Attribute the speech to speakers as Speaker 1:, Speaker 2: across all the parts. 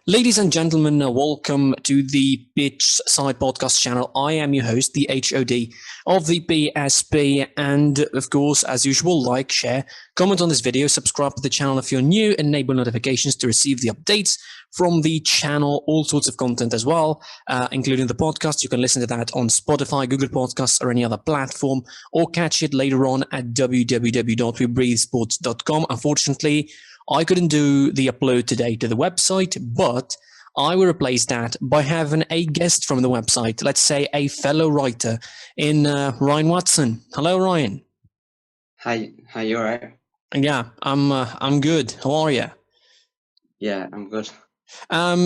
Speaker 1: Ladies and gentlemen, welcome to the Pitch Side Podcast channel. I am your host, the HOD of the PSP, and of course, as usual, like, share, comment on this video, subscribe to the channel if you're new, enable notifications to receive the updates from the channel, all sorts of content as well, including the podcast. You can listen to that on Spotify, Google Podcasts, or any other platform, or catch it later on at www.webreathesports.com. Unfortunately, I couldn't do the upload today to the website, but I will replace that by having a guest from the website, let's say a fellow writer in Ryan Watson. Hello, Ryan.
Speaker 2: Hi, you alright?
Speaker 1: Yeah, I'm good. How are you?
Speaker 2: Yeah, I'm good.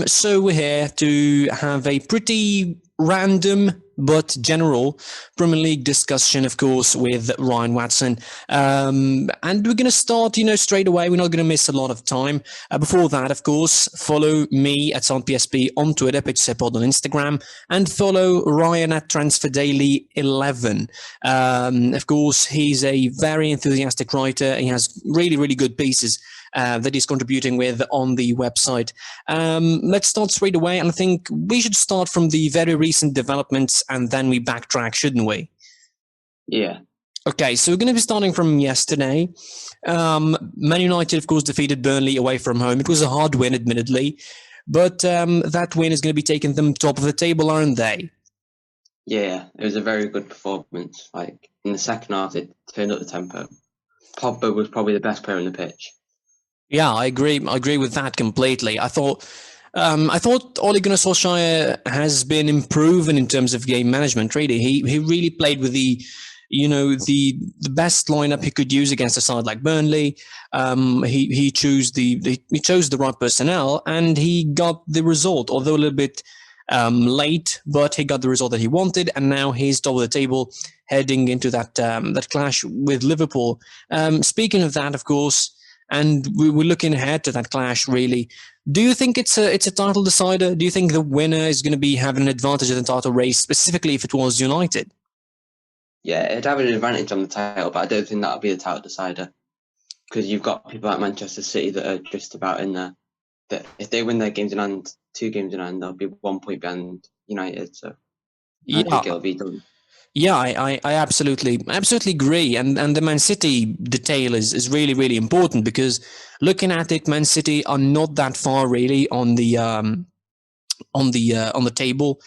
Speaker 1: So we're here to have a pretty random but general Premier League discussion, of course, with Ryan Watson. And we're going to start, straight away. We're not going to miss a lot of time. Before that, of course, follow me at SoundPSP on Twitter, PitchSide on Instagram, and follow Ryan at TransferDaily11. Of course, he's a very enthusiastic writer. He has really, really good pieces that he's contributing with on the website. Let's start straight away, and I think we should start from the very recent developments, and then we backtrack, shouldn't we?
Speaker 2: Yeah.
Speaker 1: Okay, so we're going to be starting from yesterday. Man United, of course, defeated Burnley away from home. It was a hard win, admittedly, but that win is going to be taking them top of the table, aren't they?
Speaker 2: Yeah, it was a very good performance. Like, in the second half, it turned up the tempo. Pogba was probably the best player on the pitch.
Speaker 1: Yeah, I agree. I agree with that completely. I thought Ole Gunnar Solskjaer has been improving in terms of game management. Really, he really played with the best lineup he could use against a side like Burnley. He chose the right personnel, and he got the result. Although a little bit late, but he got the result that he wanted, and now he's top of the table, heading into that clash with Liverpool. Speaking of that, of course. And we're looking ahead to that clash, really. Do you think it's a title decider? Do you think the winner is going to be having an advantage in the title race, specifically if it was United?
Speaker 2: Yeah, it'd have an advantage on the title, but I don't think that'll be the title decider. Because you've got people like Manchester City that are just about in there. That if they win their games in hand, 2 games in hand, they'll be 1 point behind United. So I think it'll be done.
Speaker 1: Yeah, I absolutely agree, and the Man City detail is really, really important, because looking at it, Man City are not that far really on the table.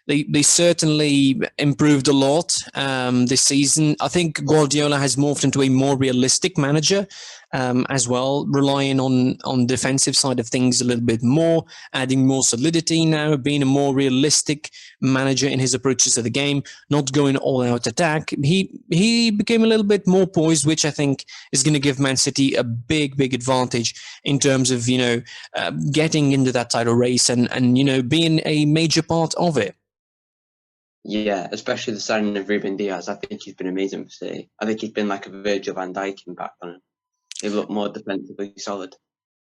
Speaker 1: They certainly improved a lot this season. I think Guardiola has morphed into a more realistic manager as well, relying on defensive side of things a little bit more, adding more solidity now, being a more realistic manager in his approaches to the game, not going all out attack. He became a little bit more poised, which I think is going to give Man City a big advantage in terms of getting into that title race and being a major part of it.
Speaker 2: Yeah, especially the signing of Ruben Diaz. I think he's been amazing for City. I think he's been like a Virgil van Dijk back on him. They look more defensively solid.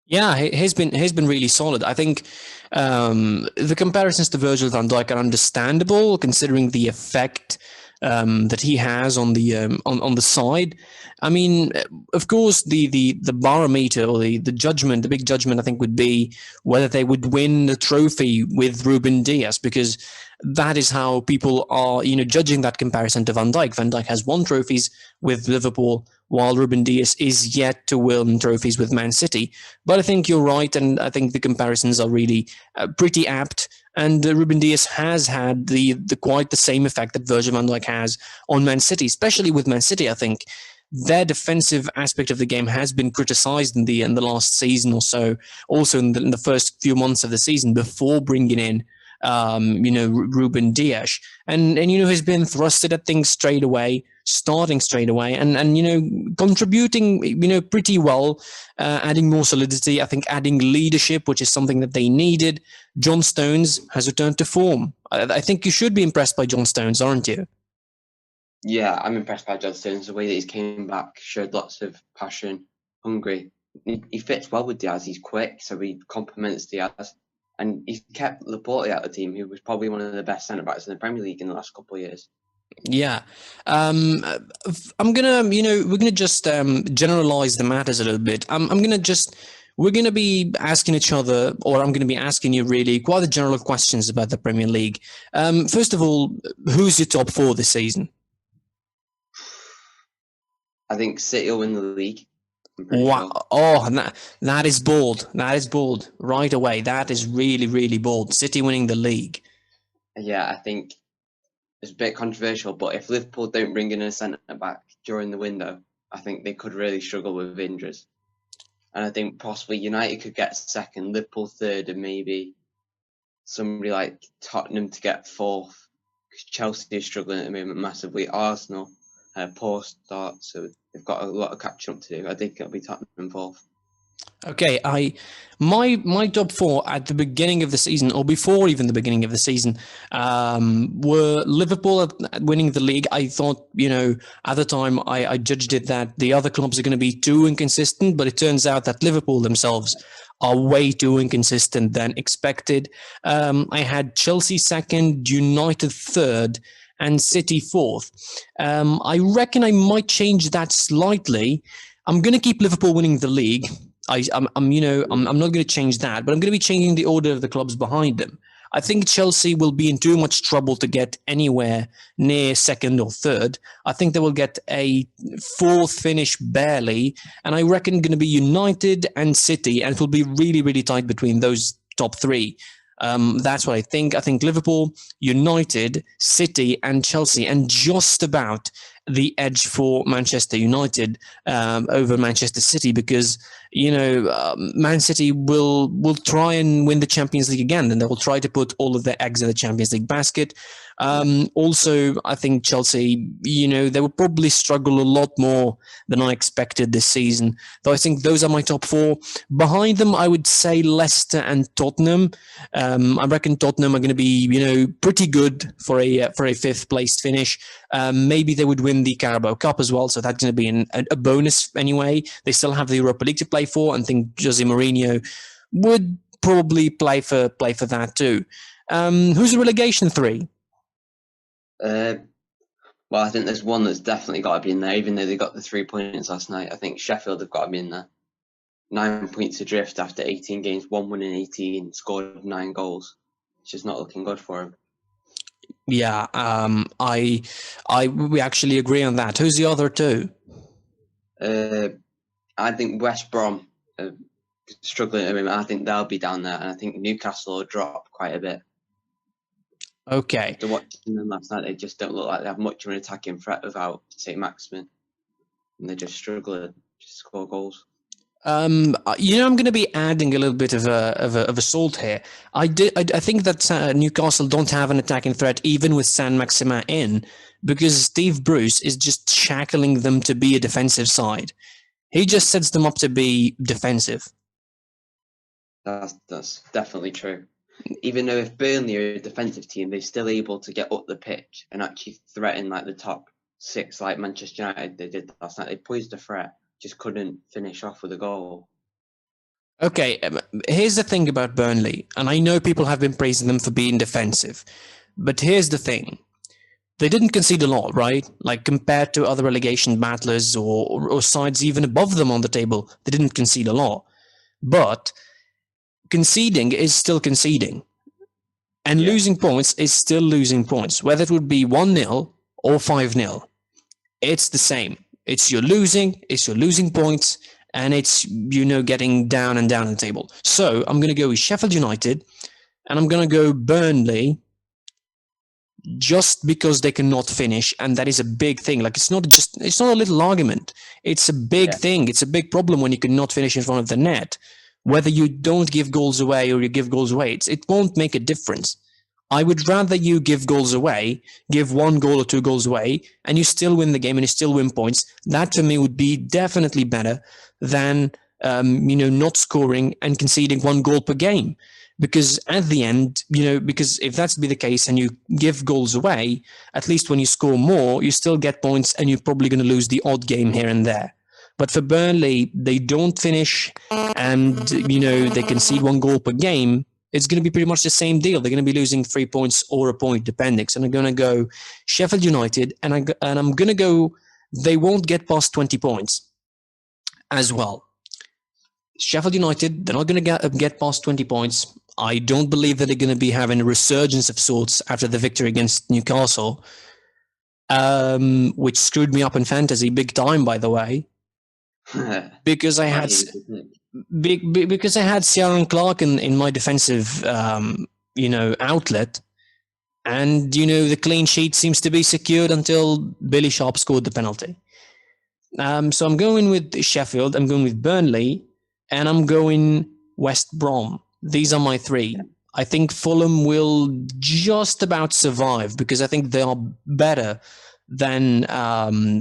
Speaker 1: Yeah, he's been really solid. I think the comparisons to Virgil van Dijk are understandable, considering the effect that he has on the side. I mean, of course, the barometer or the judgment, the big judgment, I think, would be whether they would win the trophy with Ruben Diaz, because that is how people are, judging that comparison to Van Dijk. Van Dijk has won trophies with Liverpool, while Ruben Diaz is yet to win trophies with Man City. But I think you're right, and I think the comparisons are really pretty apt. And Ruben Diaz has had the quite the same effect that Virgil van Dijk has on Man City, especially with Man City. I think their defensive aspect of the game has been criticized in the last season or so, also in the first few months of the season before bringing in Ruben Diaz, and he's been thrusted at things straight away, starting straight away, and contributing pretty well, adding more solidity. I think adding leadership, which is something that they needed. John Stones has returned to form. I think you should be impressed by John Stones, aren't you?
Speaker 2: Yeah, I'm impressed by John Stones. The way that he's came back, showed lots of passion, hungry. He fits well with Diaz. He's quick, so he complements Diaz. And he's kept Laporte out of the team, who was probably one of the best centre-backs in the Premier League in the last couple of years.
Speaker 1: Yeah. I'm gonna, we're gonna just generalize the matters a little bit. I'm gonna just we're going to be asking each other, or I'm going to be asking you really quite the general questions about the Premier League. First of all, who's your top four this season?
Speaker 2: I think City will win the league.
Speaker 1: Wow!
Speaker 2: Sure.
Speaker 1: Oh, that is bold. That is bold right away. That is really, really bold. City winning the league.
Speaker 2: Yeah, I think it's a bit controversial, but if Liverpool don't bring in a centre back during the window, I think they could really struggle with injuries. And I think possibly United could get second, Liverpool third, and maybe somebody like Tottenham to get fourth. Because Chelsea is struggling at the moment massively. Arsenal had a poor start, so they've got a lot of catching up to do. I think it'll be Tottenham fourth.
Speaker 1: Okay, my top four at the beginning of the season, or before even the beginning of the season, were Liverpool at winning the league. I thought, at the time, I judged it that the other clubs are going to be too inconsistent, but it turns out that Liverpool themselves are way too inconsistent than expected. I had Chelsea second, United third, and City fourth. I reckon I might change that slightly. I'm going to keep Liverpool winning the league. I'm not going to change that, but I'm going to be changing the order of the clubs behind them. I think Chelsea will be in too much trouble to get anywhere near second or third. I think they will get a fourth finish barely, and I reckon going to be United and City, and it will be really, really tight between those top three. That's what I think. I think Liverpool, United, City, and Chelsea, and just about the edge for Manchester United over Manchester City, because Man City will try and win the Champions League again, and they will try to put all of their eggs in the Champions League basket. Also, I think Chelsea, they will probably struggle a lot more than I expected this season. Though I think those are my top four. Behind them, I would say Leicester and Tottenham. I reckon Tottenham are going to be, pretty good for a fifth place finish. Maybe they would win the Carabao Cup as well, so that's going to be a bonus anyway. They still have the Europa League to play for, and think Jose Mourinho would probably play for that too. Who's the relegation three?
Speaker 2: Well, I think there's one that's definitely got to be in there, even though they got the 3 points last night. I think Sheffield have got to be in there. 9 points adrift after 18 games, 1 win in 18, scored 9 goals. It's just not looking good for him.
Speaker 1: Yeah, we actually agree on that. Who's the other two?
Speaker 2: I think West Brom are struggling at the moment. I think they'll be down there, and I think Newcastle will drop quite a bit.
Speaker 1: Okay.
Speaker 2: After watching them last night, they just don't look like they have much of an attacking threat without St. Maximin, and they just struggle to score goals.
Speaker 1: I'm going to be adding a little bit of a salt here. I think that Newcastle don't have an attacking threat even with San Maximin in, because Steve Bruce is just shackling them to be a defensive side. He just sets them up to be defensive.
Speaker 2: That's definitely true. Even though if Burnley are a defensive team, they're still able to get up the pitch and actually threaten like the top 6, like Manchester United they did last night. They posed a threat, just couldn't finish off with a goal.
Speaker 1: Okay, here's the thing about Burnley, and I know people have been praising them for being defensive, but here's the thing. They didn't concede a lot, right? Like compared to other relegation battlers or sides even above them on the table, they didn't concede a lot. But conceding is still conceding. And losing points is still losing points. Whether it would be 1-0 or 5-0, it's the same. It's you're losing points, and it's, getting down and down the table. So I'm going to go with Sheffield United, and I'm going to go Burnley, just because they cannot finish, and that is a big thing. Like it's not a little argument. It's a big thing. It's a big problem when you cannot finish in front of the net. Whether you don't give goals away or you give goals away, it won't make a difference. I would rather you give goals away, give 1 goal or 2 goals away, and you still win the game and you still win points. That to me would be definitely better than not scoring and conceding 1 goal per game. Because at the end, because if that's to be the case and you give goals away, at least when you score more, you still get points, and you're probably going to lose the odd game here and there. But for Burnley, they don't finish, and they concede 1 goal per game. It's going to be pretty much the same deal. They're going to be losing 3 points or a point, depending. So I'm going to go Sheffield United, and I'm going to go. They won't get past 20 points as well. Sheffield United, they're not going to get past 20 points. I don't believe that they're going to be having a resurgence of sorts after the victory against Newcastle, which screwed me up in fantasy big time, by the way, because I had because I had Ciaran Clark in my defensive outlet, and the clean sheet seems to be secured until Billy Sharp scored the penalty. So I'm going with Sheffield, I'm going with Burnley, and I'm going West Brom. These are my three. I think Fulham will just about survive because I think they are better than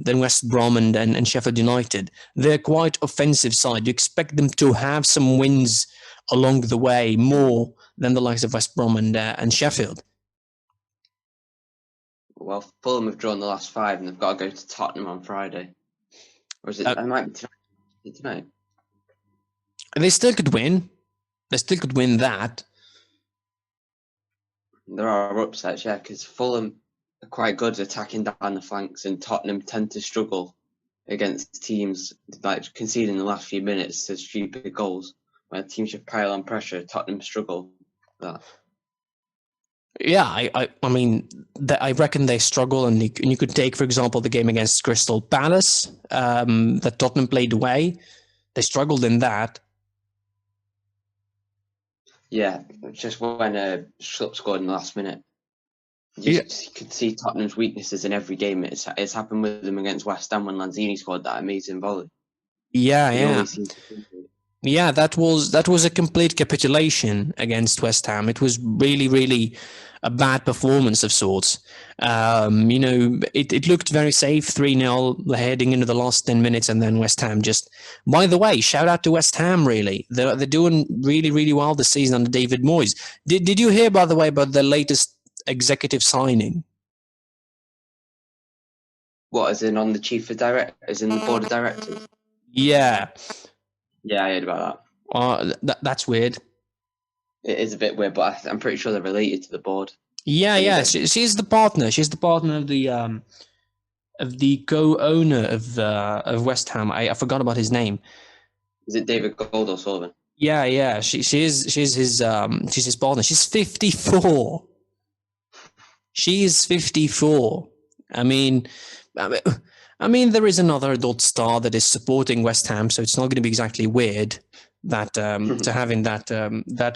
Speaker 1: West Brom and Sheffield United. They're quite offensive side. You expect them to have some wins along the way more than the likes of West Brom and Sheffield.
Speaker 2: Well, Fulham have drawn the last 5 and they've got to go to Tottenham on Friday. Or is it? It might be tonight.
Speaker 1: They still could win. They still could win that.
Speaker 2: There are upsets, yeah, because Fulham are quite good attacking down the flanks, and Tottenham tend to struggle against teams like conceding the last few minutes to stupid goals. Where teams should pile on pressure, Tottenham struggle with that.
Speaker 1: Yeah, I mean, I reckon they struggle, and you could take, for example, the game against Crystal Palace that Tottenham played away. They struggled in that.
Speaker 2: Yeah, just when Schlupp scored in the last minute. You could see Tottenham's weaknesses in every game. It's happened with them against West Ham when Lanzini scored that amazing volley.
Speaker 1: Yeah. Yeah, that was a complete capitulation against West Ham. It was really, really a bad performance of sorts. It looked very safe, 3-0 heading into the last 10 minutes, and then West Ham just... By the way, shout out to West Ham, really. They're doing really, really well this season under David Moyes. Did you hear, by the way, about the latest executive signing?
Speaker 2: What, as in on the as in the board of directors?
Speaker 1: Yeah.
Speaker 2: Yeah, I heard about that.
Speaker 1: That's weird.
Speaker 2: It is a bit weird, but I'm pretty sure they're related to the board.
Speaker 1: Yeah. She's the partner. She's the partner of the co-owner of West Ham. I forgot about his name.
Speaker 2: Is it David Gold or Sullivan?
Speaker 1: Yeah. She's his partner. She's 54. She is 54. I mean, there is another adult star that is supporting West Ham, so it's not going to be exactly weird that to having that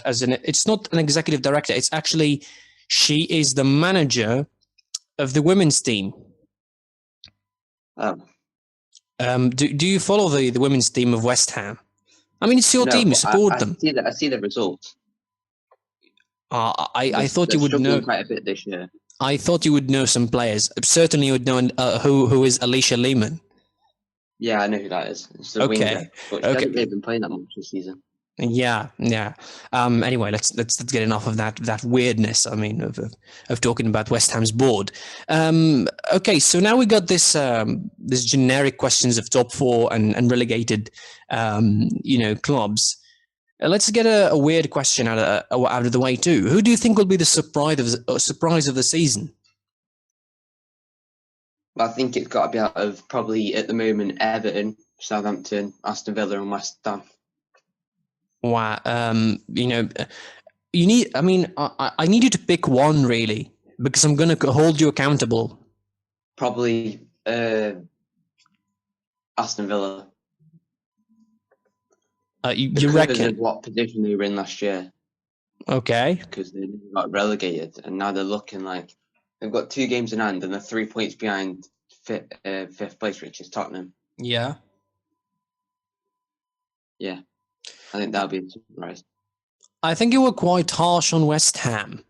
Speaker 1: as an. It's not an executive director. It's actually she is the manager of the women's team. Do you follow the women's team of West Ham? I mean, it's your team. You support them.
Speaker 2: I see the results.
Speaker 1: I thought you would know
Speaker 2: quite a bit this year.
Speaker 1: I thought you would know some players. Certainly, you would know who is Alicia Lehman.
Speaker 2: Yeah, I know who that is. It's the winger, but she hasn't really been playing that much this season.
Speaker 1: Yeah. Anyway, let's get enough of that weirdness. I mean, of talking about West Ham's board. Okay, so now we got this generic questions of top 4 and relegated, clubs. Let's get a weird question out of the way too. Who do you think will be the surprise of the season?
Speaker 2: I think it's got to be out of probably at the moment Everton, Southampton, Aston Villa, and West Ham.
Speaker 1: Wow. You need. I mean, I need you to pick one really, because I'm going to hold you accountable.
Speaker 2: Probably Aston Villa.
Speaker 1: You reckon?
Speaker 2: Of what position they were in last year?
Speaker 1: Okay.
Speaker 2: Because they got relegated, and now they're looking like they've got 2 games in hand, and they're 3 points behind fifth place, which is Tottenham.
Speaker 1: Yeah.
Speaker 2: Yeah, I think that'll be a surprise.
Speaker 1: I think you were quite harsh on West Ham.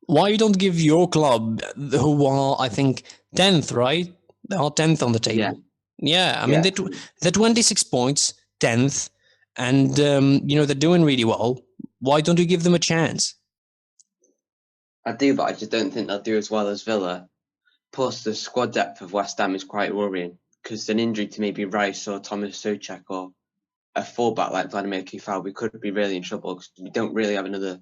Speaker 1: Why you don't give your club, who are I think 10th, right? They are 10th on the table. Yeah. I mean they're 26 points, 10th. And, they're doing really well. Why don't you give them a chance?
Speaker 2: I do, but I just don't think they'll do as well as Villa. Plus, the squad depth of West Ham is quite worrying, because an injury to maybe Rice or Thomas Souček or a fullback like Vladimir Kifal, we could be really in trouble, because we don't really have another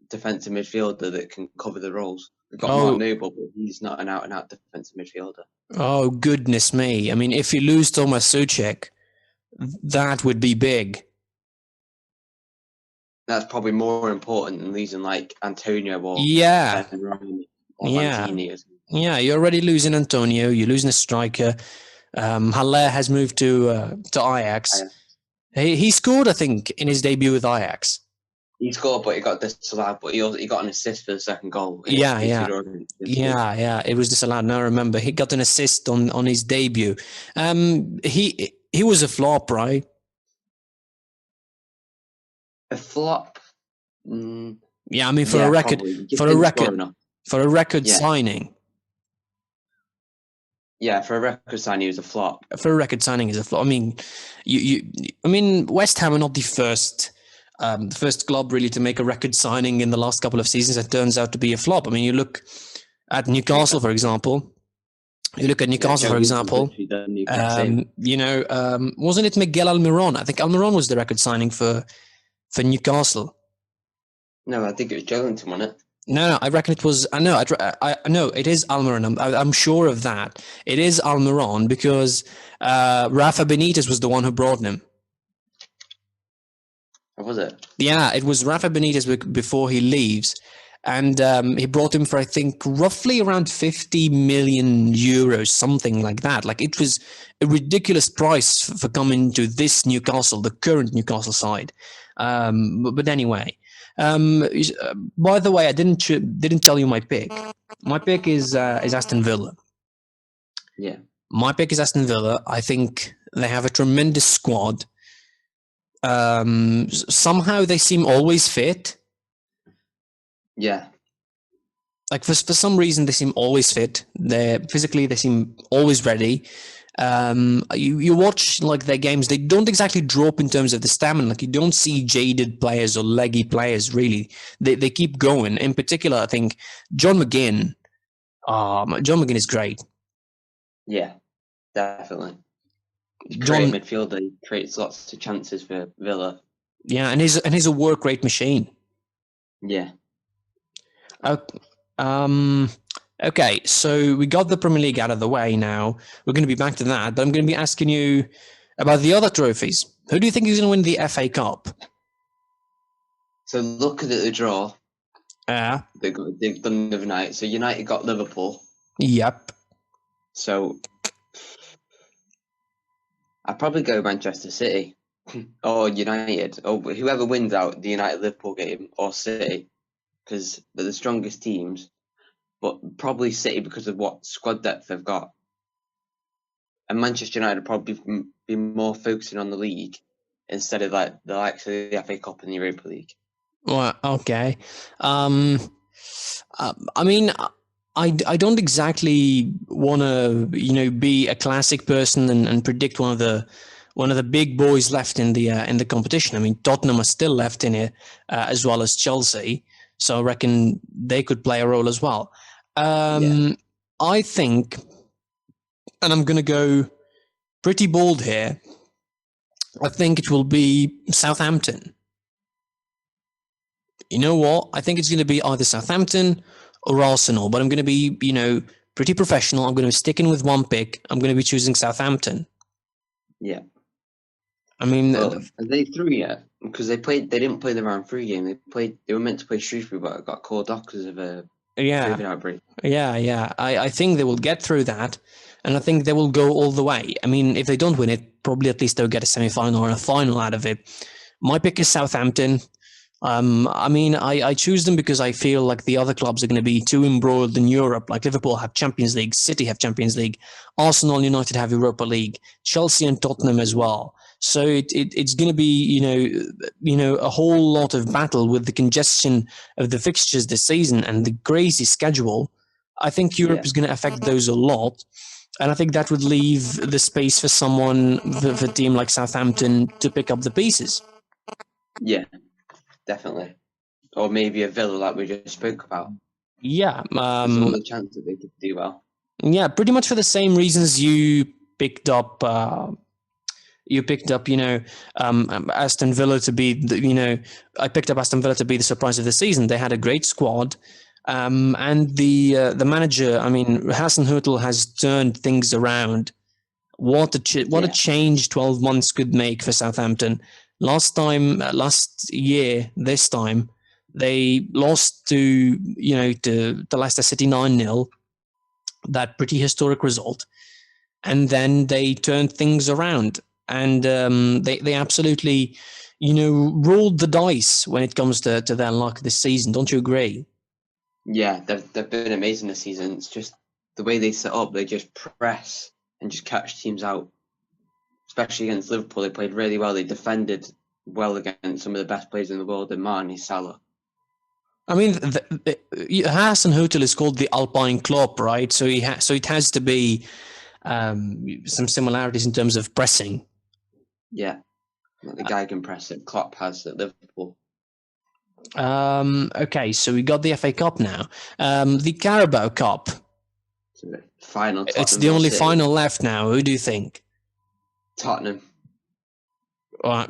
Speaker 2: defensive midfielder that can cover the roles. We've got Mark Noble, but he's not an out-and-out defensive midfielder.
Speaker 1: Oh, goodness me. I mean, if you lose Thomas Souček, that would be big.
Speaker 2: That's probably more important than losing like Antonio or
Speaker 1: Yeah,
Speaker 2: Ben Ryan or
Speaker 1: yeah,
Speaker 2: Lanzini. Or something.
Speaker 1: yeah. You're already losing Antonio. You're losing a striker. Haller has moved to Ajax. He scored, I think, in his debut with Ajax.
Speaker 2: He scored, but he got disallowed. But he got an assist for the second goal.
Speaker 1: Yeah. It was disallowed. Now I remember he got an assist on his debut. He was a flop, right?
Speaker 2: A flop.
Speaker 1: Yeah, I mean for a record signing.
Speaker 2: Yeah, for a record signing, he was a flop.
Speaker 1: For a record signing, is a flop. I mean, West Ham are not the first club really to make a record signing in the last couple of seasons that turns out to be a flop. I mean, you look at Newcastle, for example. Wasn't it Miguel Almiron? I think Almiron was the record signing for Newcastle.
Speaker 2: No, I think it was Joelinton, wasn't it?
Speaker 1: No, I reckon it was. I know, it is Almiron. I'm sure of that. It is Almiron because Rafa Benitez was the one who brought him.
Speaker 2: Or was it?
Speaker 1: Yeah, it was Rafa Benitez before he leaves. And he brought him for, I think, roughly around 50 million euros, something like that. Like, it was a ridiculous price for coming to this Newcastle, the current Newcastle side. But anyway, by the way, I didn't tell you my pick. My pick is Aston Villa.
Speaker 2: Yeah.
Speaker 1: My pick is Aston Villa. I think they have a tremendous squad. Somehow they seem always fit.
Speaker 2: Yeah.
Speaker 1: Like for some reason they seem always fit. They seem always ready. You watch like their games, they don't exactly drop in terms of the stamina. Like you don't see jaded players or leggy players really. They keep going. In particular, I think John McGinn is great.
Speaker 2: Yeah, definitely. Great midfielder. He creates lots of chances for Villa.
Speaker 1: Yeah, and he's a work rate machine.
Speaker 2: Yeah.
Speaker 1: Okay, so we got the Premier League out of the way now. We're going to be back to that, but I'm going to be asking you about the other trophies. Who do you think is going to win the FA Cup?
Speaker 2: So looking at the draw, they've done the other night. So United got Liverpool.
Speaker 1: Yep.
Speaker 2: So I'd probably go Manchester City or United, or whoever wins out the United-Liverpool game, or City, because they're the strongest teams. But probably City because of what squad depth they've got. And Manchester United will probably be more focusing on the league instead of like the likes of the FA Cup and the Europa League.
Speaker 1: Well, okay. I mean, I don't exactly want to be a classic person and predict one of the big boys left in the competition. I mean, Tottenham are still left in it, as well as Chelsea. So I reckon they could play a role as well. I think, and I'm going to go pretty bold here, I think it will be Southampton. You know what? I think it's going to be either Southampton or Arsenal, but I'm going to be, pretty professional. I'm going to be sticking with one pick. I'm going to be choosing Southampton.
Speaker 2: Yeah.
Speaker 1: I mean,
Speaker 2: are they through yet? Because they didn't play the round 3 game. They were meant to play Shrewsbury, but it got called off because of a COVID outbreak.
Speaker 1: Yeah. I think they will get through that, and I think they will go all the way. I mean, if they don't win it, probably at least they'll get a semi-final or a final out of it. My pick is Southampton. I mean, I choose them because I feel like the other clubs are going to be too embroiled in Europe. Like Liverpool have Champions League, City have Champions League, Arsenal and United have Europa League, Chelsea and Tottenham as well. So it's going to be, a whole lot of battle with the congestion of the fixtures this season and the crazy schedule. I think Europe is going to affect those a lot. And I think that would leave the space for someone, for a team like Southampton, to pick up the pieces.
Speaker 2: Yeah, definitely. Or maybe a Villa like we just spoke about.
Speaker 1: Yeah.
Speaker 2: There's all the chance that they could do well.
Speaker 1: Yeah, pretty much for the same reasons you picked up, Aston Villa to be, I picked up Aston Villa to be the surprise of the season. They had a great squad. And the manager, I mean, Hasenhüttl has turned things around. What a change 12 months could make for Southampton. Last year, this time, they lost to Leicester City 9-0, that pretty historic result. And then they turned things around, and they absolutely, rolled the dice when it comes to their luck this season. Don't you agree?
Speaker 2: Yeah, they've been amazing this season. It's just the way they set up, they just press and just catch teams out. Especially against Liverpool, they played really well. They defended well against some of the best players in the world, and Mane, Salah.
Speaker 1: I mean, Hassan Hutel is called the Alpine Klopp, right? So so it has to be some similarities in terms of pressing.
Speaker 2: Yeah, like the Gegenpress that Klopp has at Liverpool.
Speaker 1: Okay, so we got the FA Cup now. The Carabao Cup.
Speaker 2: So the final.
Speaker 1: It's the only final left now. Who do you think?
Speaker 2: Tottenham. Because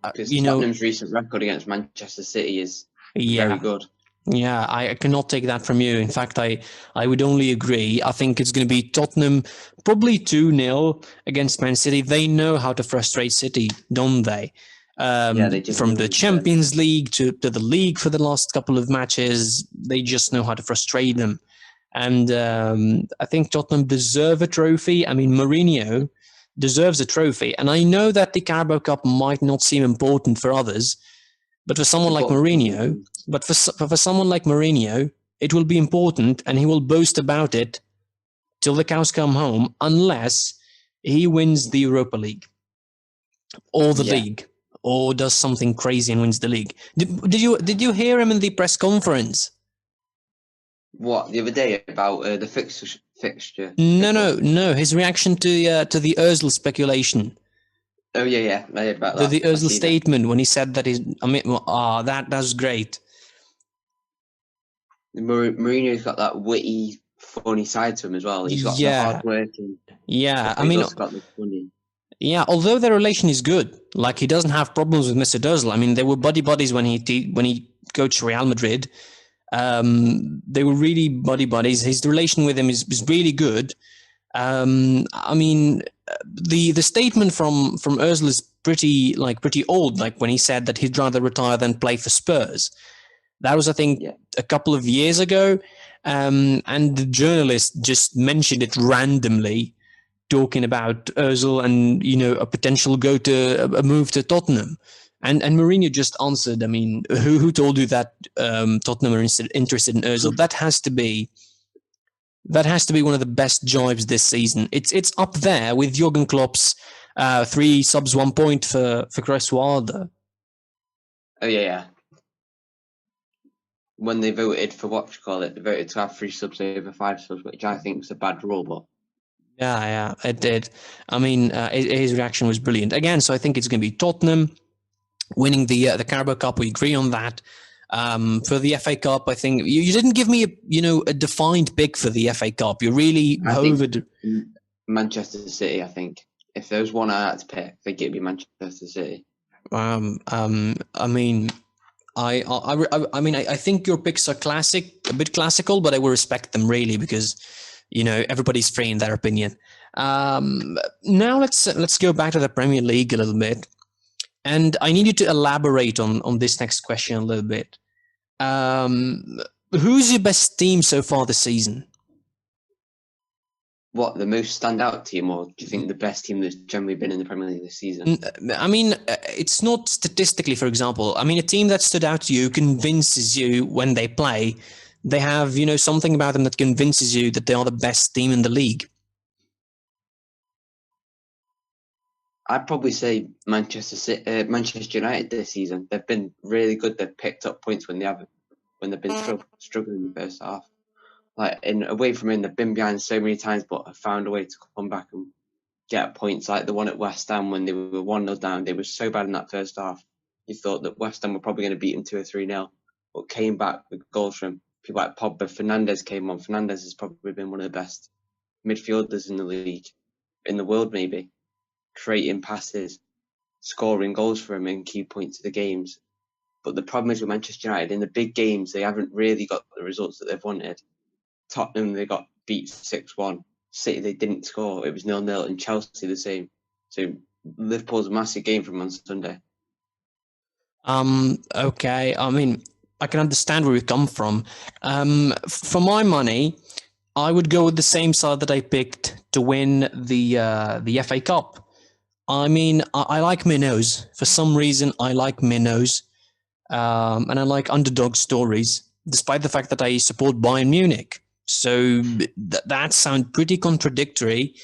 Speaker 2: Tottenham's recent record against Manchester City is very good.
Speaker 1: Yeah, I cannot take that from you. In fact, I would only agree. I think it's going to be Tottenham, probably 2-0 against Man City. They know how to frustrate City, don't they?
Speaker 2: They just
Speaker 1: from the Champions League to the league for the last couple of matches, they just know how to frustrate them. And I think Tottenham deserve a trophy. I mean, Mourinho deserves a trophy. And I know that the Carabao Cup might not seem important for others, but for someone like Mourinho, it will be important, and he will boast about it till the cows come home, unless he wins the Europa League or the league, or does something crazy and wins the league. Did you hear him in the press conference?
Speaker 2: What, the other day about the fixture?
Speaker 1: No. His reaction to the Özil speculation.
Speaker 2: Oh yeah, I heard about that.
Speaker 1: The Özil statement when he said that that's great.
Speaker 2: Mourinho's got that witty, funny side to him as well. He's got the hard working.
Speaker 1: Yeah, I mean, he's
Speaker 2: got the funny.
Speaker 1: Yeah, although their relation is good, like he doesn't have problems with Mr. Özil. I mean, they were buddies when he coached Real Madrid. They were really buddies. His relation with him is really good. I mean, the statement from Özil is pretty old. Like when he said that he'd rather retire than play for Spurs. That was, I think, a couple of years ago, and the journalist just mentioned it randomly, talking about Özil and a potential a move to Tottenham. And Mourinho just answered, I mean, who told you that Tottenham are interested in Özil? That has to be one of the best jibes this season. It's up there with Jurgen Klopp's 3 subs 1 point for Chris Wilder.
Speaker 2: Oh yeah. When they voted for they voted to have 3 subs over 5 subs, which I think was a bad rule, but
Speaker 1: yeah, it did. I mean, his reaction was brilliant. Again, so I think it's going to be Tottenham winning the Carabao Cup. We agree on that. For the FA Cup, I think you didn't give me a defined pick for the FA Cup. You really hovered.
Speaker 2: Manchester City. I think if there was one I had to pick, I think it'd be Manchester City.
Speaker 1: I mean, I think your picks are a bit classical, but I will respect them really because everybody's free in their opinion. Now let's go back to the Premier League a little bit, and I need you to elaborate on this next question a little bit. Who's your best team so far this season?
Speaker 2: What, the most standout team, or do you think the best team that's generally been in the Premier League this season?
Speaker 1: I mean, it's not statistically, for example. I mean, a team that stood out to you, convinces you when they play. They have, something about them that convinces you that they are the best team in the league.
Speaker 2: I'd probably say Manchester United this season. They've been really good. They've picked up points when they've been struggling in the first half. Away from him, they've been behind so many times, but have found a way to come back and get points. Like the one at West Ham when they were 1-0 down. They were so bad in that first half. You thought that West Ham were probably going to beat them 2 or 3-0, but came back with goals from people like Pogba. Fernandes came on. Fernandes has probably been one of the best midfielders in the league, in the world maybe, creating passes, scoring goals for him in key points of the games. But the problem is with Manchester United, in the big games, they haven't really got the results that they've wanted. Tottenham, they got beat 6-1. City, they didn't score. It was 0-0, and Chelsea the same. So Liverpool's a massive game from on Sunday.
Speaker 1: Okay. I mean, I can understand where you come from. For my money, I would go with the same side that I picked to win the FA Cup. I mean, I like minnows. For some reason, I like minnows, and I like underdog stories, despite the fact that I support Bayern Munich. So that sounds pretty contradictory,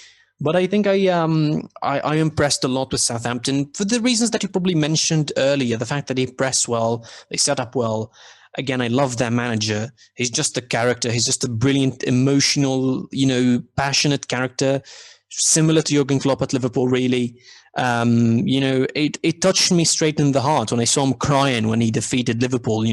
Speaker 1: but I think I impressed a lot with Southampton for the reasons that you probably mentioned earlier. The fact that they press well, they set up well. Again, I love their manager. He's just a character. He's just a brilliant, emotional, passionate character, similar to Jurgen Klopp at Liverpool, really. It touched me straight in the heart when I saw him crying when he defeated Liverpool.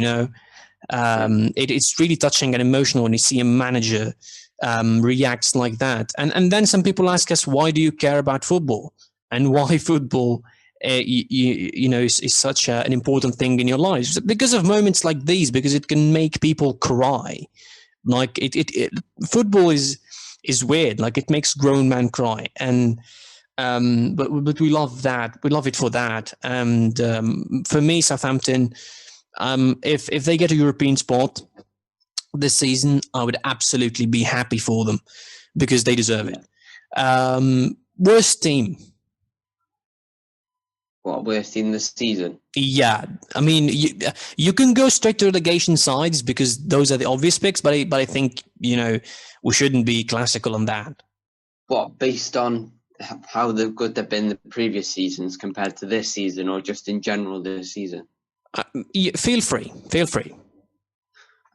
Speaker 1: It's really touching and emotional when you see a manager reacts like that. And then some people ask us, why do you care about football, and why football? Is such an important thing in your lives because of moments like these, because it can make people cry. Like football is weird. Like it makes grown men cry, and but we love that. We love it for that. And for me, Southampton, if they get a European spot this season, I would absolutely be happy for them because they deserve it. Worst team.
Speaker 2: What, worst team this season?
Speaker 1: Yeah, I mean, you can go straight to relegation sides because those are the obvious picks, but I think we shouldn't be classical on that.
Speaker 2: What, based on how good they've been the previous seasons compared to this season, or just in general this season?
Speaker 1: Feel free.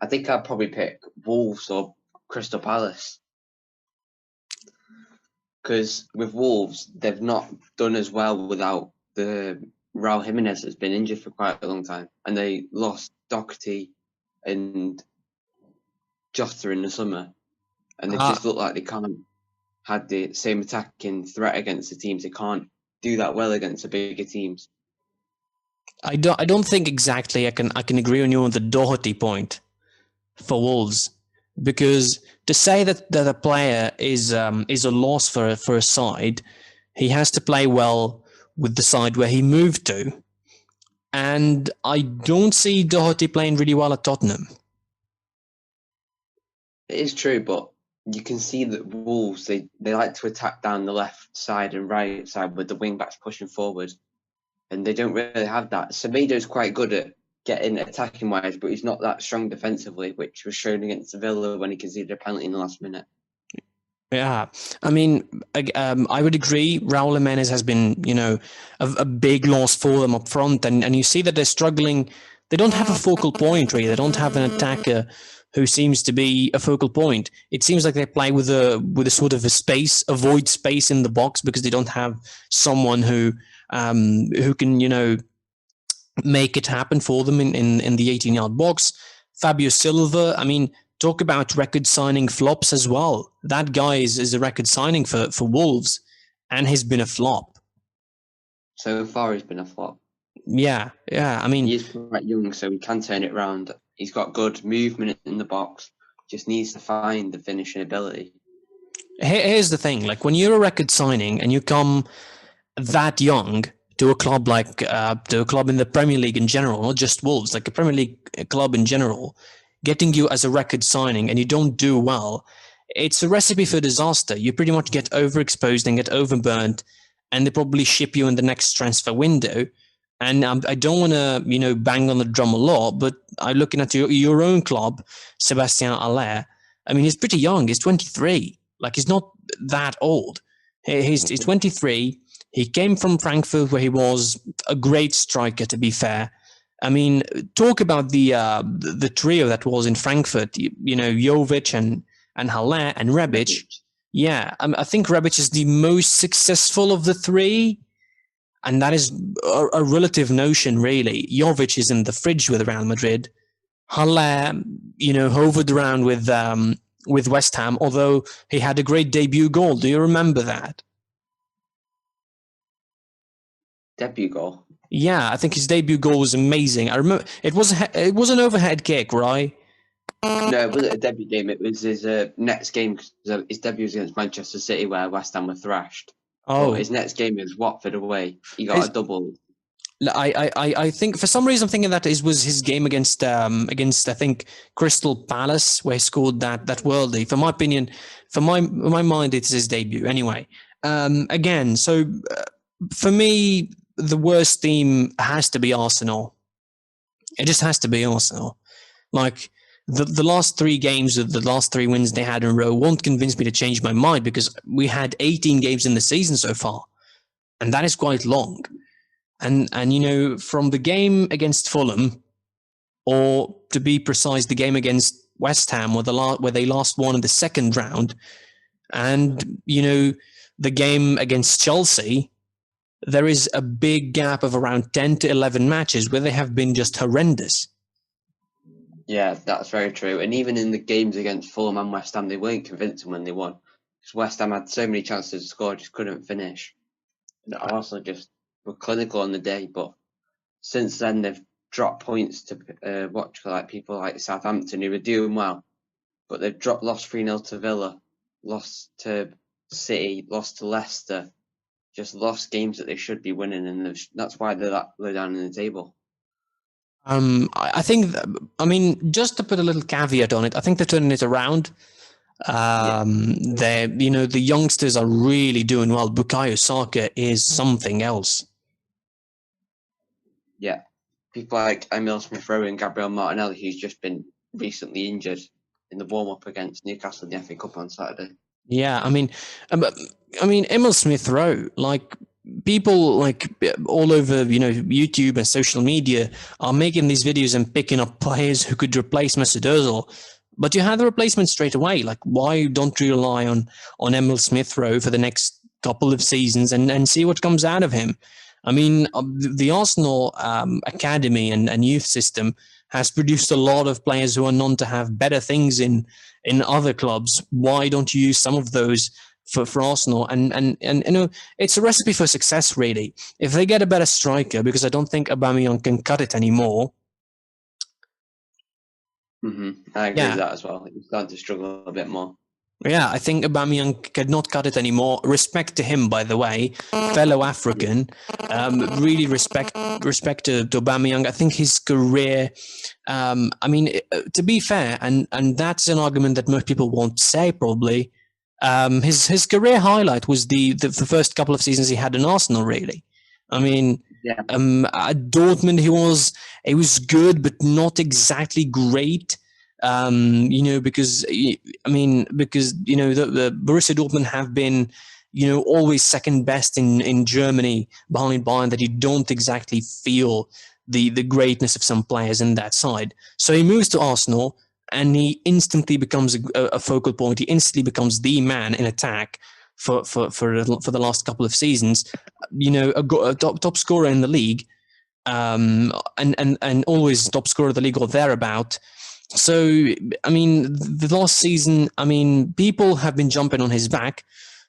Speaker 2: I think I'd probably pick Wolves or Crystal Palace. Because with Wolves, they've not done as well without the Raul Jimenez that's been injured for quite a long time. And they lost Doherty and Jota in the summer. And they just look like they can't have the same attacking threat against the teams. They can't do that well against the bigger teams.
Speaker 1: I don't think exactly I can agree on you on the Doherty point for Wolves, because to say that a player is a loss for a side, he has to play well with the side where he moved to, and I don't see Doherty playing really well at Tottenham.
Speaker 2: It is true, but you can see that Wolves, they like to attack down the left side and right side with the wing backs pushing forward, and they don't really have that. Semedo's quite good at getting attacking wise, but he's not that strong defensively, which was shown against Sevilla when he conceded a penalty in the last minute.
Speaker 1: Yeah, I mean, I would agree. Raul Jimenez has been, a big loss for them up front, and you see that they're struggling. They don't have a focal point, really. They don't have an attacker who seems to be a focal point. It seems like they play with a sort of a void space in the box, because they don't have someone who can, make it happen for them in the 18-yard box. Fabio Silva, I mean, talk about record signing flops as well. That guy is a record signing for Wolves, and he's been a flop.
Speaker 2: So far, he's been a flop.
Speaker 1: Yeah. I mean,
Speaker 2: he is quite young, so he can turn it around. He's got good movement in the box. Just needs to find the finishing ability.
Speaker 1: Here's the thing: like when you're a record signing and you come that young to a club in the Premier League in general, not just Wolves, like a Premier League club in general, getting you as a record signing and you don't do well, it's a recipe for disaster. You pretty much get overexposed and get overburnt, and they probably ship you in the next transfer window. And I don't want to, bang on the drum a lot, but I'm looking at your own club, Sébastien Haller. I mean, he's pretty young. He's 23. Like, he's not that old. He's 23. He came from Frankfurt, where he was a great striker, to be fair. I mean, talk about the trio that was in Frankfurt, Jovic and Haller and Rebic. Yeah, I think Rebic is the most successful of the three, and that is a relative notion, really. Jovic is in the fridge with Real Madrid. Haller, hovered around with West Ham, although he had a great debut goal. Do you remember that?
Speaker 2: Debut goal?
Speaker 1: Yeah, I think his debut goal was amazing. I remember it was an overhead kick, right?
Speaker 2: No, it wasn't a debut game. It was his next game. His debut was against Manchester City, where West Ham were thrashed.
Speaker 1: Oh,
Speaker 2: but his next game was Watford away. He got a double.
Speaker 1: I think for some reason I'm thinking that was his game against I think Crystal Palace where he scored that worldie. For my opinion, for my mind, it's his debut. Anyway, again, so for me, the worst team has to be Arsenal. It just has to be Arsenal. Like the last 3 games of the last 3 wins they had in a row won't convince me to change my mind because we had 18 games in the season so far, and that is quite long. And you know, from the game against Fulham, or to be precise, the game against West Ham, where they lost one in the second round, and you know, the game against Chelsea, there is a big gap of around 10 to 11 matches where they have been just horrendous.
Speaker 2: Yeah, that's very true. And even in the games against Fulham and West Ham, they weren't convincing when they won. Because West Ham had so many chances to score, just couldn't finish. And Arsenal just were clinical on the day, but since then they've dropped points to people like Southampton, who were doing well, but they've lost 3-0 to Villa, lost to City, lost to Leicester, just lost games that they should be winning, and that's why they're that low down in the table.
Speaker 1: I think, I mean, just to put a little caveat on it, I think they're turning it around. They, you know, the youngsters are really doing well. Bukayo Saka is something else.
Speaker 2: Yeah, people like Emile Smith-Rowe and Gabriel Martinelli, who's just been recently injured in the warm-up against Newcastle in the FA Cup on Saturday.
Speaker 1: Yeah, I mean, Emile Smith-Rowe, like, people like all over, you know, YouTube and social media are making these videos and picking up players who could replace Mesut Ozil. But you have the replacement straight away. Like, why don't you rely on Emile Smith-Rowe for the next couple of seasons and see what comes out of him? I mean, the Arsenal academy and youth system has produced a lot of players who are known to have better things in other clubs. Why don't you use some of those for Arsenal? And you know, it's a recipe for success, really. If they get a better striker, because I don't think Aubameyang can cut it anymore.
Speaker 2: I agree with that as well. He's starting to struggle a bit more.
Speaker 1: Yeah, I think Aubameyang cannot cut it anymore. Respect to him, by the way, fellow African. Really respect to Aubameyang. I think his career. I mean, to be fair, and that's an argument that most people won't say probably. His career highlight was the first couple of seasons he had in Arsenal. Really, I mean, at Dortmund he was good, but not exactly great. You know, because you know, the Borussia Dortmund have been, you know, always second best in Germany behind Bayern, that you don't exactly feel the greatness of some players in that side. So he moves to Arsenal and he instantly becomes a focal point. He instantly becomes the man in attack for the last couple of seasons. You know, a top scorer in the league, and always top scorer of the league or thereabout. So, I mean, the last season, I mean, people have been jumping on his back,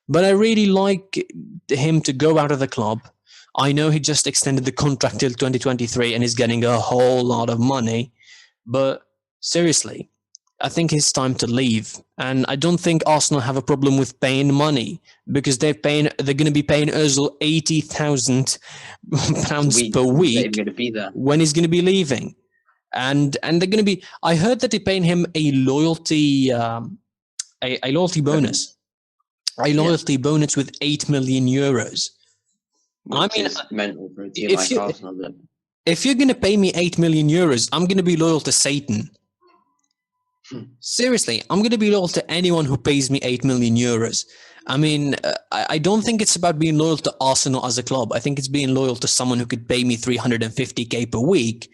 Speaker 1: but I really like him to go out of the club. I know he just extended the contract till 2023 and is getting a whole lot of money, but seriously, I think it's time to leave. And I don't think Arsenal have a problem with paying money, because they're going to be paying Ozil £80,000 per week when he's going to be leaving. And they're going to be. I heard that they're paying him a loyalty bonus, bonus with €8 million.
Speaker 2: Which is mental for a team like Arsenal.
Speaker 1: If you're going to pay me €8 million, I'm going to be loyal to Satan. Seriously, I'm going to be loyal to anyone who pays me €8 million. I mean, I don't think it's about being loyal to Arsenal as a club. I think it's being loyal to someone who could pay me $350K per week.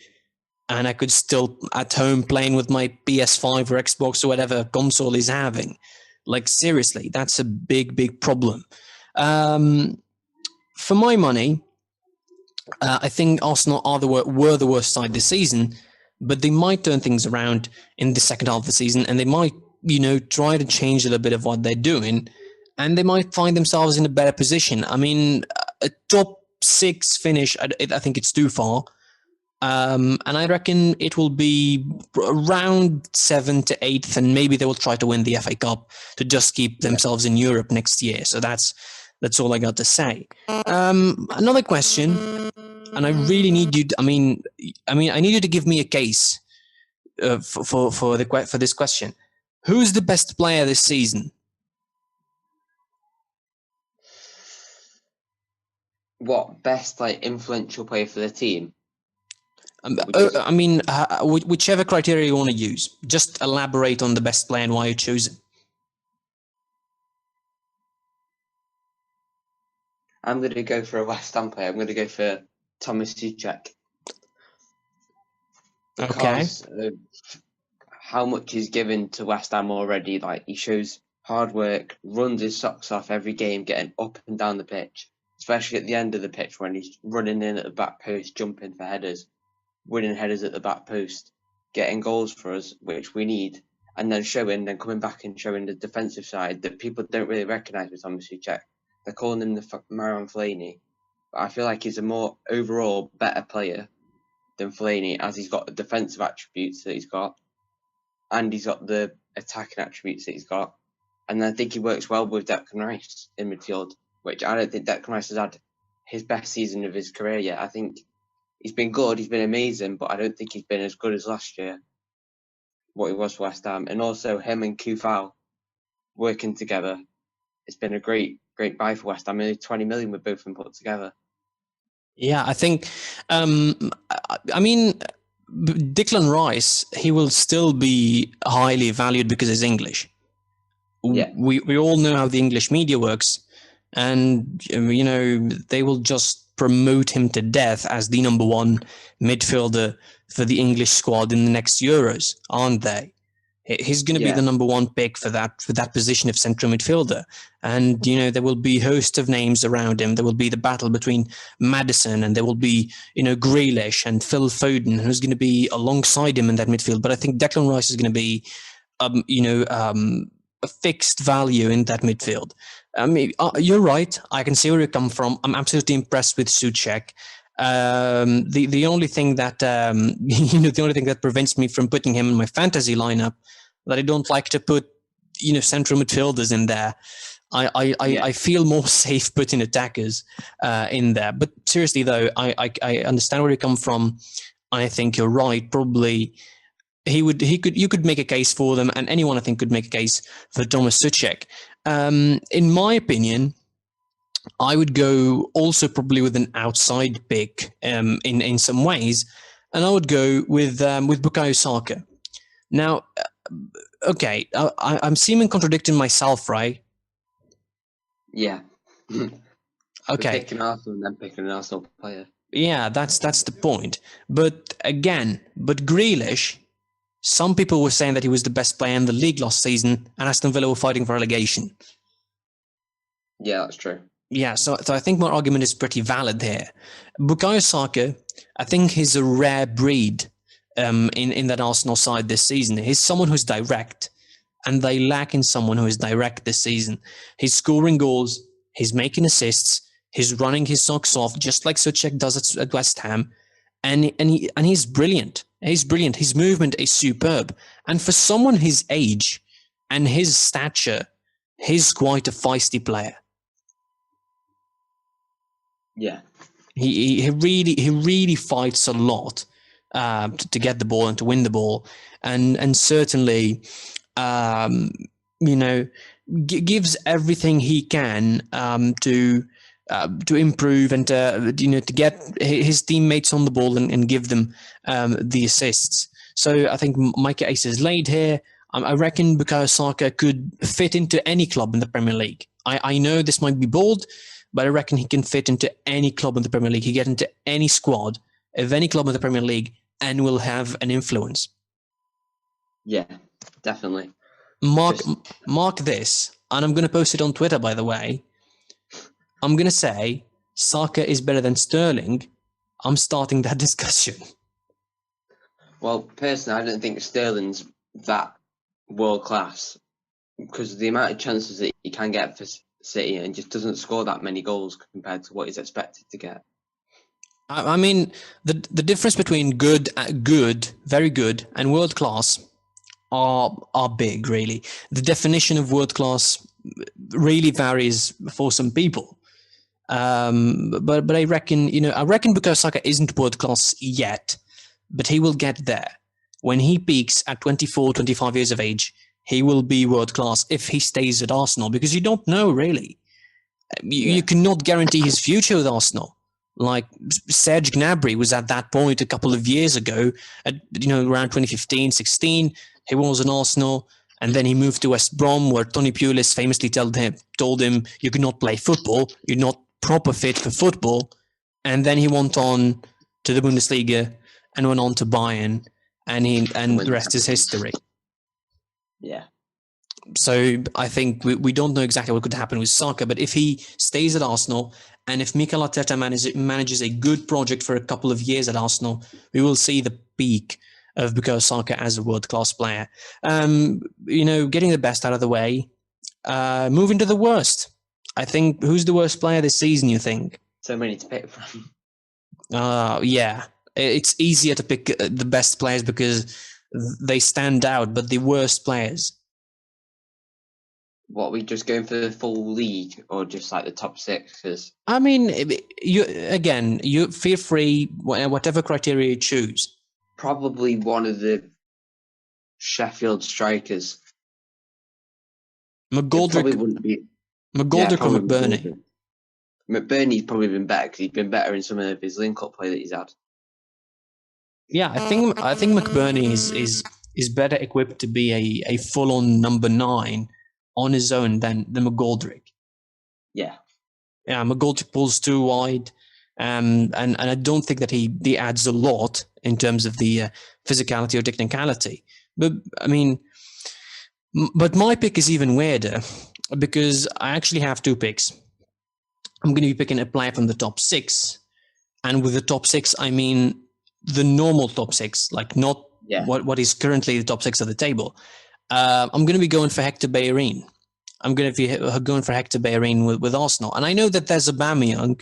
Speaker 1: And I could still at home playing with my PS5 or Xbox or whatever console he's having. Like, seriously, that's a big, big problem. For my money, I think Arsenal were the worst side this season, but they might turn things around in the second half of the season, and they might, you know, try to change a little bit of what they're doing, and they might find themselves in a better position. I mean, a top 6 finish, I think it's too far. And I reckon it will be around 7th to 8th, and maybe they will try to win the FA Cup to just keep themselves in Europe next year. So that's all I got to say. Another question: and I really need you. I mean, I need you to give me a case for this question. Who's the best player this season?
Speaker 2: What best like influential player for the team?
Speaker 1: I mean, whichever criteria you want to use. Just elaborate on the best player and why you choose him.
Speaker 2: I'm going to go for a West Ham player. I'm going to go for Thomas Tuchel. Because of how much he's given to West Ham already. Like, he shows hard work, runs his socks off every game, getting up and down the pitch, especially at the end of the pitch when he's running in at the back post, jumping for headers, winning headers at the back post, getting goals for us, which we need, and then coming back and showing the defensive side that people don't really recognise with Thomas Tuchel. They're calling him the Marouane Fellaini, but I feel like he's a more overall better player than Fellaini, as he's got the defensive attributes that he's got, and he's got the attacking attributes that he's got. And I think he works well with Declan Rice in midfield, which I don't think Declan Rice has had his best season of his career yet. I think he's been good, he's been amazing, but I don't think he's been as good as last year, what he was for West Ham. And also him and Kufal working together, it's been a great buy for West Ham. Nearly 20 million with both of them put together.
Speaker 1: Yeah, I think, I mean, Declan Rice, he will still be highly valued because he's English.
Speaker 2: Yeah.
Speaker 1: We all know how the English media works, and you know, they will just promote him to death as the number one midfielder for the English squad in the next Euros, aren't they? He's going to be the number one pick for that position of central midfielder. And, you know, there will be a host of names around him. There will be the battle between Maddison, and there will be, you know, Grealish and Phil Foden, who's going to be alongside him in that midfield. But I think Declan Rice is going to be, a fixed value in that midfield. I mean, you're right. I can see where you come from. I'm absolutely impressed with Souček. The only thing that the only thing that prevents me from putting him in my fantasy lineup, that I don't like to put, you know, central midfielders in there. I feel more safe putting attackers in there. But seriously though, I understand where you come from. I think you're right. Probably you could make a case for them, and anyone I think could make a case for Thomas Souček. In my opinion, I would go also probably with an outside pick in some ways, and I would go with Bukayo Saka. Now, okay, I'm seeming contradicting myself, right?
Speaker 2: Yeah.
Speaker 1: Okay.
Speaker 2: Picking Arsenal and then picking an Arsenal player.
Speaker 1: Yeah, that's the point. But again, Grealish, some people were saying that he was the best player in the league last season, and Aston Villa were fighting for relegation.
Speaker 2: Yeah, that's true.
Speaker 1: Yeah, so I think my argument is pretty valid here. Bukayo Saka, I think he's a rare breed in that Arsenal side this season. He's someone who's direct, and they lack in someone who is direct this season. He's scoring goals, he's making assists, he's running his socks off, just like Souček does at West Ham, and he's brilliant. He's brilliant. His movement is superb, and for someone his age and his stature, he's quite a feisty player.
Speaker 2: Yeah,
Speaker 1: he really fights a lot to get the ball and to win the ball, and certainly, gives everything he can to improve and to get his teammates on the ball and give them the assists. So I think my case is laid here. I reckon Bukayo Saka could fit into any club in the Premier League. I know this might be bold, but I reckon he can fit into any club in the Premier League. He get into any squad of any club in the Premier League and will have an influence.
Speaker 2: Yeah, definitely.
Speaker 1: Mark this, and I'm going to post it on Twitter, by the way. I'm going to say Saka is better than Sterling. I'm starting that discussion.
Speaker 2: Well, personally, I don't think Sterling's that world class, because of the amount of chances that he can get for City, and just doesn't score that many goals compared to what he's expected to get.
Speaker 1: I mean, the difference between good, very good, and world class are big, really. The definition of world class really varies for some people. But I reckon, Bukayo Saka isn't world class yet, but he will get there. When he peaks at 24, 25 years of age, he will be world class if he stays at Arsenal, because you don't know really. You cannot guarantee his future with Arsenal. Like Serge Gnabry was at that point a couple of years ago, around 2015, 16. He was in Arsenal, and then he moved to West Brom, where Tony Pulis famously told him, "You cannot play football. You're not proper fit for football." And then he went on to the Bundesliga and went on to Bayern, and the rest is history.
Speaker 2: Yeah.
Speaker 1: So I think we don't know exactly what could happen with Saka, but if he stays at Arsenal and if Mikel Arteta manages a good project for a couple of years at Arsenal, we will see the peak of Bukayo Saka as a world-class player. Getting the best out of the way, moving to the worst. I think, who's the worst player this season, you think?
Speaker 2: So many to pick from.
Speaker 1: Yeah. It's easier to pick the best players because they stand out, but the worst players...
Speaker 2: What, are we just going for the full league or just like the top six? Cause...
Speaker 1: I mean, you feel free, whatever criteria you choose.
Speaker 2: Probably one of the Sheffield strikers.
Speaker 1: McGoldrick
Speaker 2: wouldn't be.
Speaker 1: McGoldrick or McBurney?
Speaker 2: McBurney's probably been better because he's been better in some of his link-up play that he's had.
Speaker 1: Yeah, I think McBurney is better equipped to be a full-on number 9 on his own than McGoldrick.
Speaker 2: Yeah,
Speaker 1: McGoldrick pulls too wide, and I don't think that he adds a lot in terms of the physicality or technicality. But I mean, but my pick is even weirder because I actually have 2 picks. I'm going to be picking a player from the top 6, and with the top 6, I mean the normal top 6, like not what is currently the top 6 of the table. I'm going to be going for Hector Bellerin. I'm going to be going for Hector Bellerin with Arsenal. And I know that there's Aubameyang,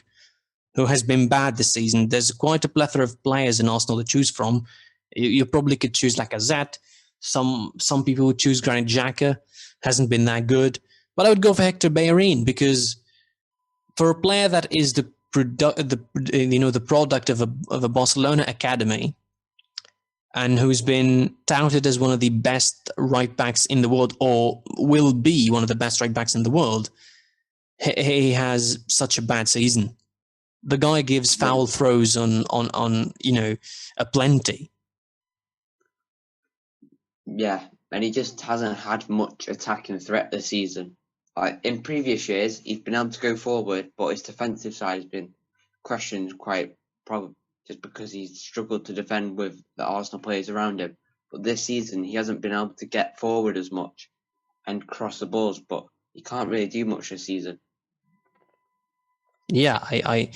Speaker 1: who has been bad this season. There's quite a plethora of players in Arsenal to choose from. You probably could choose Lacazette. Some people would choose Granit Xhaka. Hasn't been that good. But I would go for Hector Bellerin because for a player that is the product of a Barcelona academy, and who's been touted as one of the best right backs in the world, or will be one of the best right backs in the world, he has such a bad season. The guy gives foul throws on a plenty.
Speaker 2: Yeah, and he just hasn't had much attacking threat this season. Like in previous years, he's been able to go forward, but his defensive side has been questioned quite probably just because he's struggled to defend with the Arsenal players around him. But this season, he hasn't been able to get forward as much and cross the balls, but he can't really do much this season.
Speaker 1: Yeah, I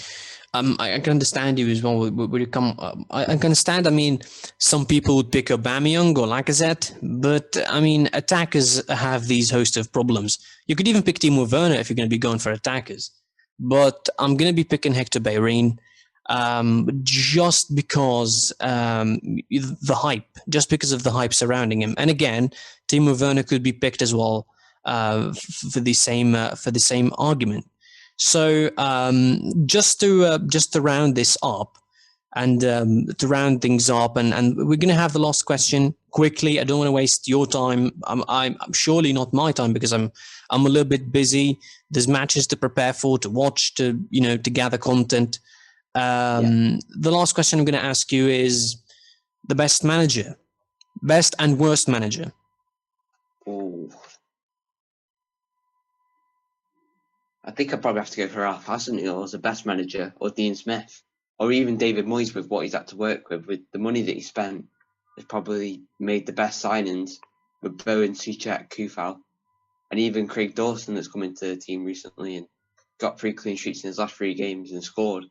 Speaker 1: can understand you as well. Would you come? I can understand. I mean, some people would pick Aubameyang or Lacazette, but I mean, attackers have these host of problems. You could even pick Timo Werner if you're going to be going for attackers. But I'm going to be picking Hector Bellerin, just because the hype, just because of the hype surrounding him. And again, Timo Werner could be picked as well for the same argument. So just to round this up and to round things up, and we're going to have the last question quickly. I don't want to waste your time. I'm surely not my time because I'm a little bit busy. There's matches to prepare for, to watch, to gather content. The last question I'm going to ask you is the best and worst manager.
Speaker 2: Ooh. I think I'd probably have to go for Ralph Hasenhuttl as the best manager, or Dean Smith, or even David Moyes with what he's had to work with the money that he spent. Has probably made the best signings with Bowen, Souček, Kufal, and even Craig Dawson that's come into the team recently and got 3 clean sheets in his last 3 games and scored.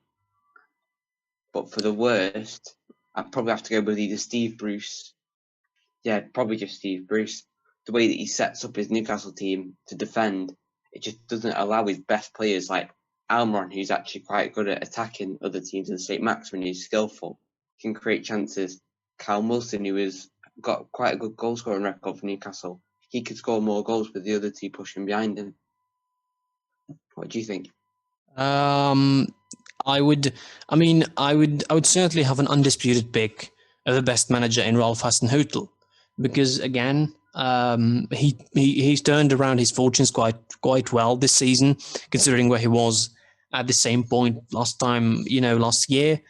Speaker 2: But for the worst, I'd probably have to go with either Steve Bruce. Yeah, probably just Steve Bruce. The way that he sets up his Newcastle team to defend, it just doesn't allow his best players like Almiron, who's actually quite good at attacking other teams, and St. Maximin, who's skillful, can create chances. Kyle Wilson, who has got quite a good goal scoring record for Newcastle, he could score more goals with the other 2 pushing behind him. What do you think?
Speaker 1: Um, I would. I mean, I would certainly have an undisputed pick of the best manager in Ralph Hasenhüttl, because again, he's turned around his fortunes quite well this season, considering where he was at the same point last time. Last year.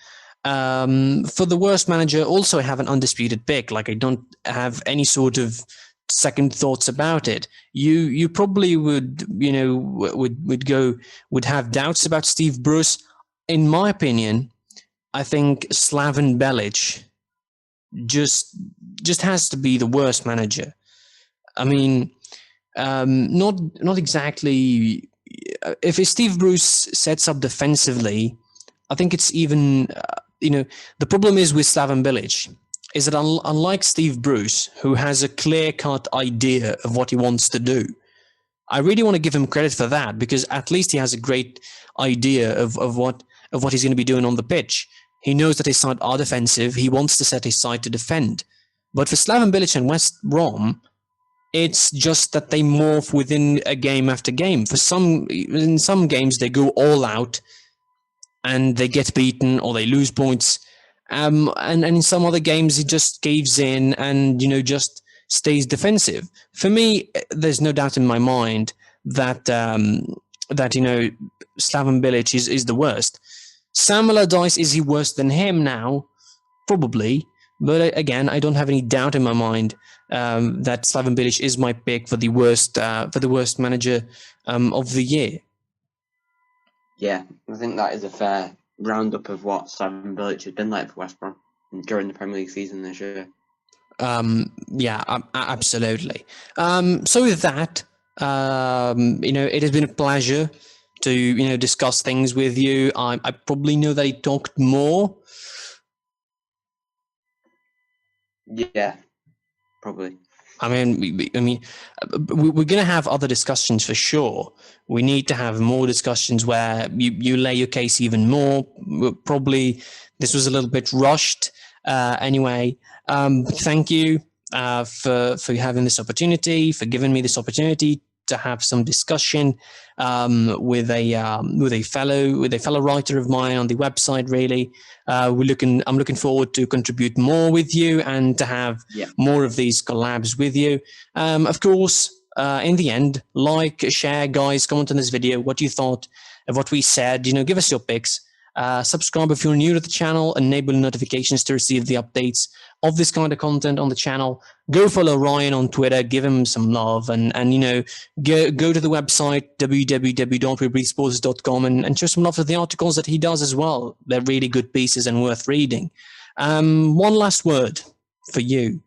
Speaker 1: For the worst manager, also I have an undisputed pick. Like, I don't have any sort of second thoughts about it. You probably would would have doubts about Steve Bruce. In my opinion, I think Slaven Bilic just has to be the worst manager. I mean, not exactly. If Steve Bruce sets up defensively, I think it's even. The problem is with Slaven Bilic is that unlike Steve Bruce, who has a clear-cut idea of what he wants to do, I really want to give him credit for that, because at least he has a great idea of what he's going to be doing on the pitch. He knows that his side are defensive. He wants to set his side to defend. But for Slaven Bilic and West Brom, it's just that they morph within a game after game. In some games, they go all out and they get beaten or they lose points. And in some other games, he just caves in and, just stays defensive. For me, there's no doubt in my mind that, Slaven Bilic is the worst. Sam Allardyce, is he worse than him now? Probably. But again, I don't have any doubt in my mind that Slaven Bilic is my pick for the worst manager of the year.
Speaker 2: Yeah, I think that is a fair roundup of what Slaven Bilic has been like for West Brom during the Premier League season this year.
Speaker 1: Yeah, absolutely. So with that, it has been a pleasure to discuss things with you. I probably know that he talked more.
Speaker 2: Yeah, probably.
Speaker 1: I mean, we're going to have other discussions for sure. We need to have more discussions where you lay your case even more. Probably this was a little bit rushed. Anyway, thank you for having this opportunity, for giving me this opportunity to have some discussion with a fellow writer of mine on the website. Really, I'm looking forward to contribute more with you and to have more of these collabs with you. Of course, in the end, like, share, guys, comment on this video what you thought of what we said. Give us your picks. Subscribe if you're new to the channel, enable notifications to receive the updates of this kind of content on the channel. Go follow Ryan on Twitter, give him some love, and go to the website www.webreadsports.com and show some love to the articles that he does as well. They're really good pieces and worth reading. One last word for you.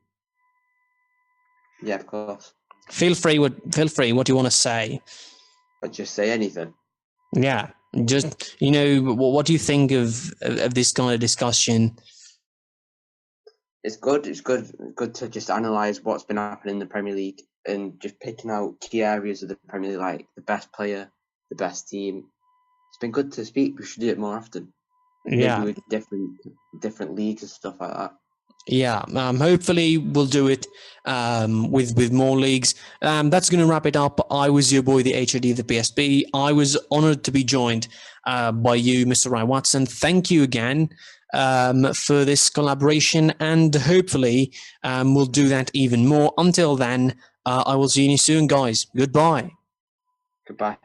Speaker 2: Yeah, of course.
Speaker 1: Feel free what you want to say.
Speaker 2: But just say anything.
Speaker 1: Yeah. Just, what do you think of this kind of discussion?
Speaker 2: It's good. It's good to just analyse what's been happening in the Premier League and just picking out key areas of the Premier League, like the best player, the best team. It's been good to speak. We should do it more often.
Speaker 1: Yeah.
Speaker 2: Maybe with different leagues and stuff like that.
Speaker 1: Yeah, hopefully we'll do it with more leagues. That's going to wrap it up. I was your boy, the HOD of the PSB. I was honoured to be joined by you, Mr. Ryan Watson. Thank you again for this collaboration, and hopefully we'll do that even more. Until then, I will see you soon, guys. Goodbye.
Speaker 2: Goodbye.